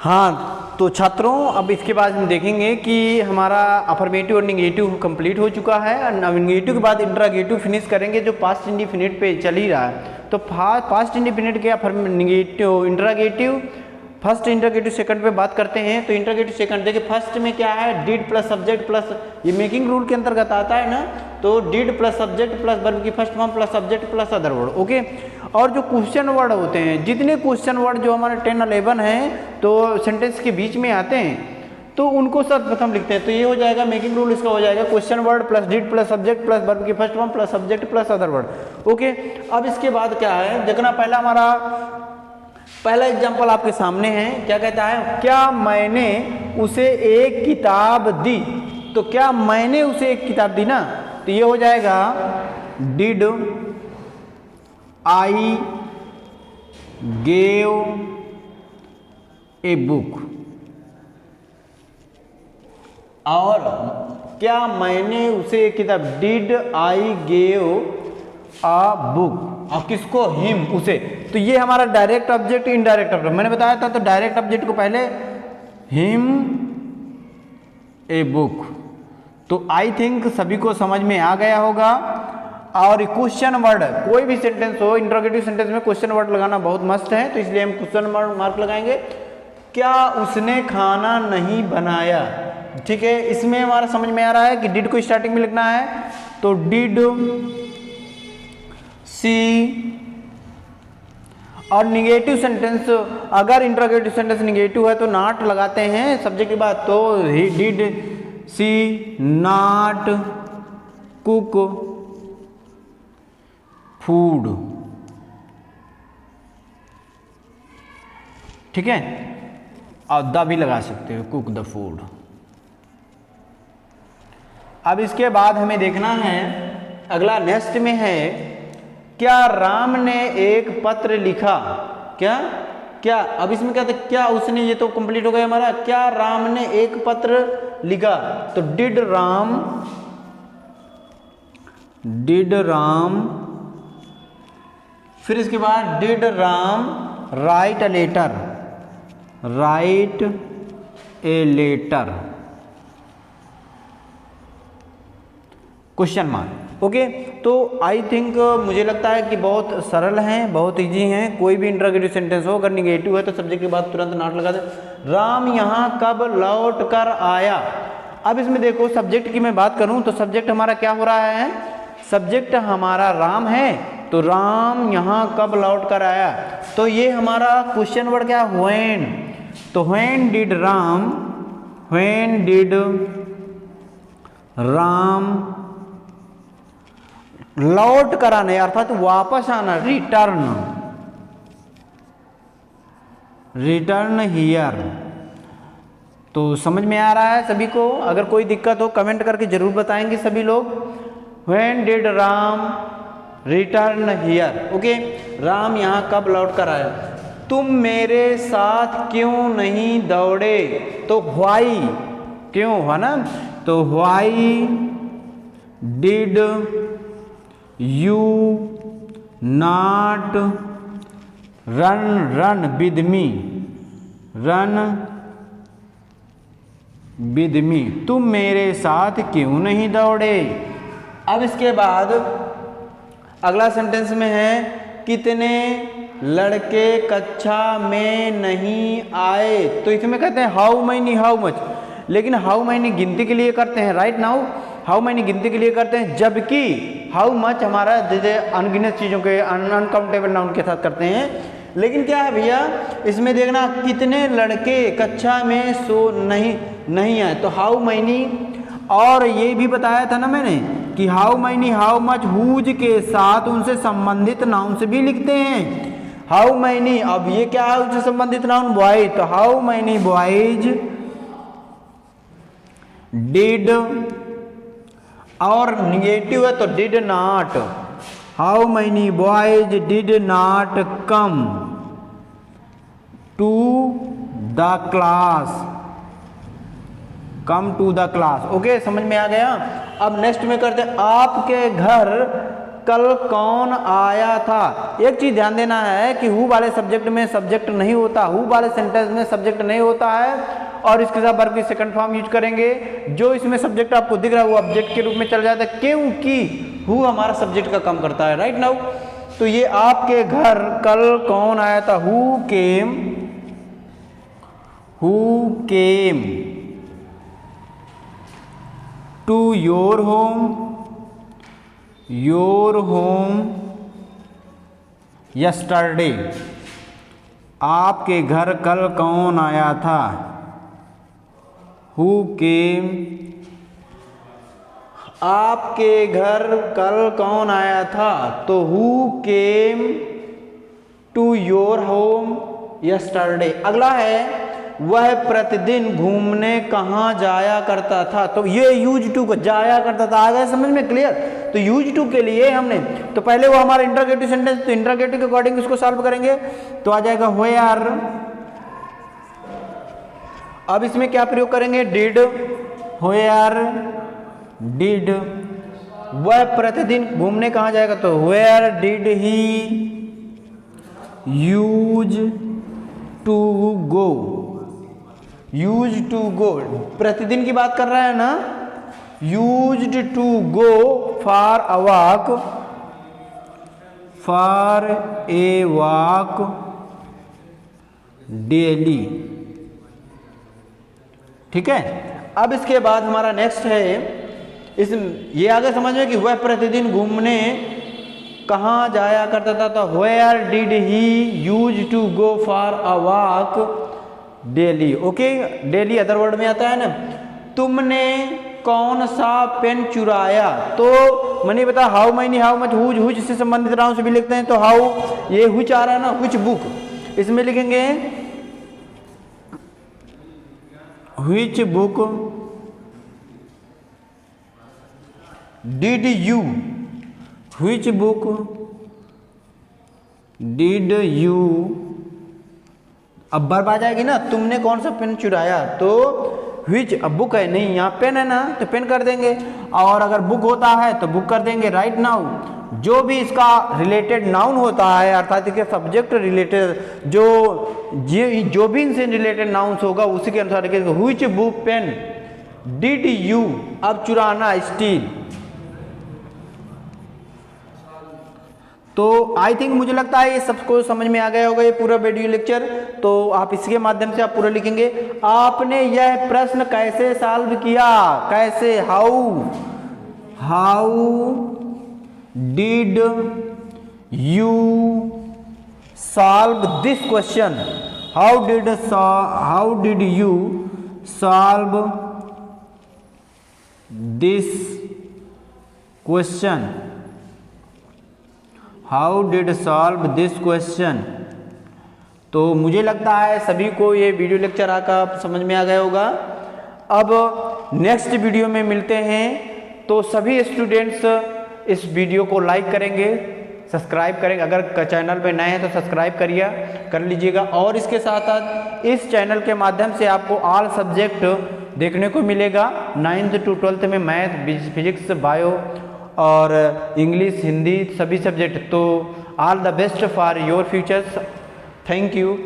हाँ तो छात्रों, अब इसके बाद हम देखेंगे कि हमारा अफर्मेटिव और निगेटिव कंप्लीट हो चुका है। और निगेटिव के बाद इंट्रागेटिव फिनिश करेंगे, जो पास्ट इंडिफिनिट पे चल ही रहा है। तो पास्ट इंडिफिनिट के negative interrogative, first interrogative second पे बात करते हैं। तो इंट्रागेटिव सेकंड देखिए, फर्स्ट में क्या है, डिड प्लस सब्जेक्ट प्लस, ये मेकिंग रूल के अंतर्गत आता है ना। तो did plus subject plus verb की first form plus subject plus other word. Okay, और जो क्वेश्चन वर्ड होते हैं, जितने क्वेश्चन वर्ड जो हमारे 10-11 हैं तो सेंटेंस के बीच में आते हैं, तो उनको सर्वप्रथम लिखते हैं। तो ये हो जाएगा मेकिंग रूल, इसका हो जाएगा question word plus did plus subject plus verb की first form plus subject plus other word. Okay, अब इसके बाद क्या है, देखना पहला हमारा पहला एग्जाम्पल आपके सामने है। क्या कहता है, क्या मैंने उसे एक किताब दी। तो क्या मैंने उसे एक किताब दी ना, तो ये हो जाएगा did I gave a book. और क्या मैंने उसे एक किताब, did I gave a book, और किसको, हिम, उसे। तो ये हमारा डायरेक्ट ऑब्जेक्ट इनडायरेक्ट ऑब्जेक्ट मैंने बताया था। तो डायरेक्ट ऑब्जेक्ट को पहले हिम ए बुक। तो आई थिंक सभी को समझ में आ गया होगा। और क्वेश्चन वर्ड, कोई भी सेंटेंस हो, इंट्रोगेटिव सेंटेंस में क्वेश्चन वर्ड लगाना बहुत मस्त है, तो इसलिए हम क्वेश्चन मार्क लगाएंगे। क्या उसने खाना नहीं बनाया। ठीक है, इसमें हमारा समझ में आ रहा है कि डिड को स्टार्टिंग में लिखना है। तो डिड सी, और निगेटिव सेंटेंस, अगर इंट्रोगेटिव सेंटेंस निगेटिव है तो नॉट लगाते हैं सब्जेक्ट के बाद। तो ही did she not cook food. ठीक है, और द भी लगा सकते हो, कुक द फूड। अब इसके बाद हमें देखना है, अगला नेक्स्ट में है, क्या राम ने एक पत्र लिखा। क्या क्या, अब इसमें क्या था, क्या उसने, ये तो कंप्लीट हो गया हमारा। क्या राम ने एक पत्र लिखा। तो डिड राम, फिर इसके बाद did Ram write a letter, question mark. Okay, तो आई थिंक मुझे लगता है कि बहुत सरल हैं, बहुत इजी हैं। कोई भी इंट्रोगेटिव सेंटेंस हो, अगर निगेटिव है तो सब्जेक्ट के बाद तुरंत नॉट लगा दे। राम यहाँ कब लौट कर आया। अब इसमें देखो, सब्जेक्ट की मैं बात करूं तो सब्जेक्ट हमारा क्या हो रहा है, सब्जेक्ट हमारा राम है। तो राम यहाँ कब लौट कर आया। तो ये हमारा क्वेश्चन वर्ड क्या, व्हेन। तो व्हेन डिड राम लौट कर आने, अर्थात वापस आना, रिटर्न हियर। तो समझ में आ रहा है सभी को। अगर कोई दिक्कत हो कमेंट करके जरूर बताएंगे सभी लोग। When did Ram return here. Okay, Ram यहाँ कब लौट कर आया। तुम मेरे साथ क्यों नहीं दौड़े। तो व्हाई, क्यों है ना। तो why did you not run with me, तुम मेरे साथ क्यों नहीं दौड़े। अब इसके बाद अगला सेंटेंस में है, कितने लड़के कक्षा में नहीं आए। तो इसमें कहते हैं हाउ मैनी, हाउ मच, लेकिन हाउ मैनी गिनती के लिए करते हैं। राइट नाउ हाउ मैनी गिनती के लिए करते हैं, जबकि हाउ मच हमारा अनगिनत चीज़ों के, अनकाउंटेबल नाउन के साथ करते हैं। लेकिन क्या है भैया, इसमें देखना कितने लड़के कक्षा में नहीं आए। तो हाउ मैनी, और ये भी बताया था ना मैंने कि how many how much whose के साथ उनसे संबंधित नाउन से भी लिखते हैं। हाउ मैनी, अब ये क्या है उनसे संबंधित नाउन, बॉय। तो हाउ मैनी बॉयज डिड, और निगेटिव है तो did not. How many boys did not come to the class. Okay, समझ में आ गया। अब नेक्स्ट में करते हैं, आपके घर कल कौन आया था। एक चीज ध्यान देना है कि हु वाले सब्जेक्ट में सब्जेक्ट नहीं होता, हु वाले सेंटेंस में सब्जेक्ट नहीं होता है और इसके साथ वर्ब की सेकंड फॉर्म यूज करेंगे। जो इसमें सब्जेक्ट आपको दिख रहा है वो ऑब्जेक्ट के रूप में चल जाता है, क्योंकि हु हमारा सब्जेक्ट का काम करता है। राइट नाउ, तो ये आपके घर कल कौन आया था, who came to your home yesterday. आपके घर कल कौन आया था, हु केम। आपके घर कल कौन आया था, तो who came to your home yesterday. अगला है वह प्रतिदिन घूमने कहाँ जाया करता था। तो ये यूज टू को जाया करता था, आ गया समझ में, क्लियर। तो यूज टू के लिए हमने तो पहले वो हमारा इंटरोगेटिव सेंटेंस, तो इंटरोगेटिव के अकॉर्डिंग इसको सॉल्व करेंगे तो आ जाएगा वेयर। अब इसमें क्या प्रयोग करेंगे, डिड, वेयर डिड। वह प्रतिदिन घूमने कहाँ जाएगा, तो where did he use to go. Use to go प्रतिदिन की बात कर रहा है ना, used to go for a walk, for a walk daily. ठीक है, अब इसके बाद हमारा नेक्स्ट है, ये आगे समझ में कि वह प्रतिदिन घूमने कहाँ जाया करता था, तो where did he use to go for a walk daily. Okay, daily other word में आता है ना। तुमने कौन सा पेन चुराया, तो मैंने बता how many, how much, whose से संबंधित नाउन से भी लिखते हैं, तो हाउ ये हुच आ रहा है ना, हुच बुक, इसमें लिखेंगे which book did you, which book did you. अब वर्ब आ जाएगी ना, तुमने कौन सा पेन चुराया, तो व्हिच, अब बुक है नहीं, यहाँ पेन है ना तो पेन कर देंगे, और अगर बुक होता है तो बुक कर देंगे। राइट नाउ, जो भी इसका रिलेटेड नाउन होता है अर्थात इसके सब्जेक्ट रिलेटेड जो भी इनसे रिलेटेड नाउन्स होगा उसी के अनुसार लिखेंगे। Which book pen did you, अब चुराना स्टील। तो आई थिंक मुझे लगता है ये सबको समझ में आ गया होगा ये पूरा वीडियो लेक्चर। तो आप इसके माध्यम से आप पूरा लिखेंगे। आपने यह प्रश्न कैसे सॉल्व किया, कैसे, how did you solve this question, how did you solve this question, how did solve this question. तो मुझे लगता है सभी को ये वीडियो लेक्चर आकर समझ में आ गया होगा। अब नेक्स्ट वीडियो में मिलते हैं, तो सभी स्टूडेंट्स इस वीडियो को लाइक करेंगे, सब्सक्राइब करेंगे, अगर चैनल पे नए हैं तो सब्सक्राइब कर लीजिएगा। और इसके साथ साथ इस चैनल के माध्यम से आपको ऑल सब्जेक्ट देखने को मिलेगा, 9th to 12th में मैथ, फिजिक्स, बायो और इंग्लिश, हिंदी सभी सब्जेक्ट। तो all the best for your futures. Thank you.